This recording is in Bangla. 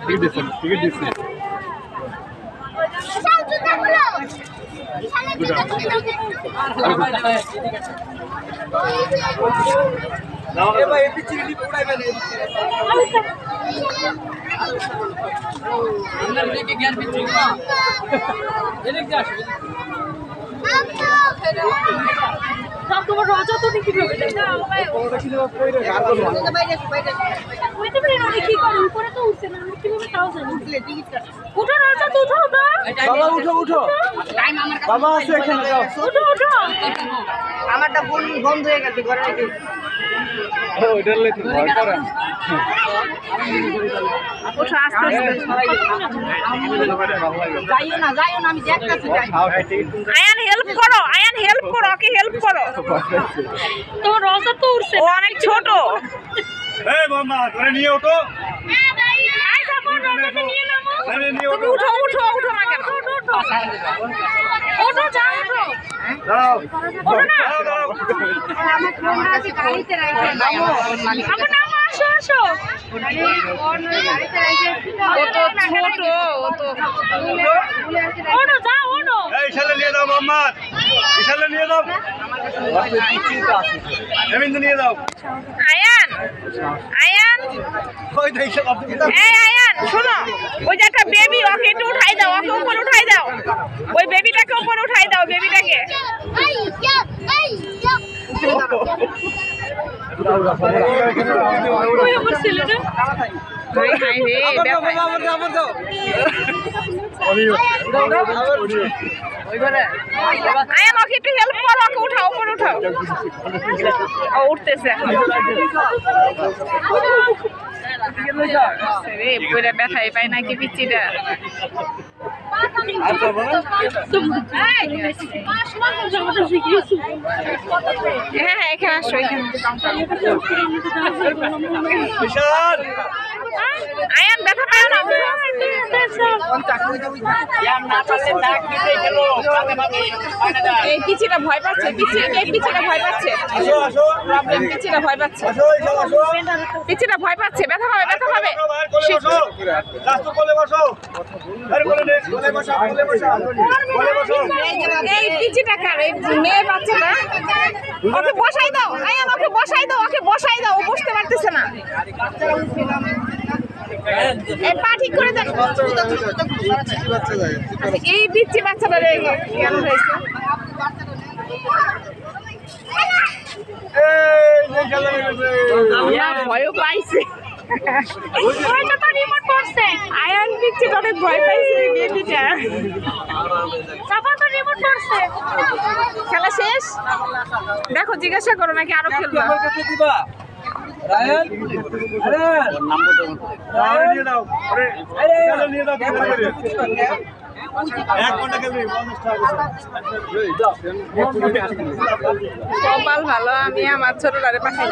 টিকিট দিচ্ছি তোমার রাজা তো কি হবে কি করে উপরে তো উঠছে না আমি কিভাবে তাও জানি উঠো রাজা তো উঠো বাবা উঠো উঠো বাবা আছে এখানে যাও উঠো উঠো আমারটা বন্ধ হয়ে গেছে ঘরে রেখে ওইটার লাই তো ভয় করে উঠো আস্তে আস্তে যাইও না আমি দেখতেছি আয়ান হেল্প করো ওকে হেল্প করো তোমার রাজা তো উঠছে ও অনেক ছোট এই মামা তোরে নিয়ে ওঠো আই সাপোর্ট রাজাকে নিয়ে নামো আরে নিয়ে তুমি ওঠো উঠো না কেন ওঠো যাও ওঠো দাও ওঠো না দাও আমার ফোন আছে গাড়িতে রাখে নামো আমার নাম আসো ও তো ছোট ও তো ওঠো যাও ওঠো এই শালে নিয়ে দাও মাম্মা শালে নিয়ে দাও এমনি নিয়ে দাও আয়ান ওই দেখো আপনি এই আয়ান শোনো ওই যে একটা বেবি ওকে একটু উঠাই দাও ওকে উপরে উঠাই দাও ওই বেবিটাকে উপরে উঠাই দাও বেবিটাকে ওই আমার ছেলেটা হাই হাই রে আয়ান ওকে একটু হেল্প করো ওকে উঠাও উপরে উঠাও ও উঠতেছে রে পুরো ব্যথাই পায় নাকি পিচ্চিটা হ্যাঁ এখানে আসো এখানে আয়ান ব্যথা পায় না এই পিচ্চিটা ভয় পাচ্ছে পিচ্চিটা ভয় পাচ্ছে পিচ্চিটা ভয় পাচ্ছে ব্যথা পাবে এই পিচ্চিটা কার এই মেয়ে বাচ্চাটা ওকে বসাই দাও আয়ান ওকে বসাই দাও ও বসতে পারতেছে না এই পা ঠিক করে দেন এই পিচ্চি বাচ্চাটা রে কেন হয়েছে ভয়ও পাইছে আয়ান পিচ্চিটা অনেক ভয় পাইছে বেবিটা খেলা শেষ দেখো জিজ্ঞাসা করো নাকি আরো খেলবা রায়ান নিয়ে দাও নিয়ে দাও কপাল ভালো আমি আমার ছোটটারে পাঠাই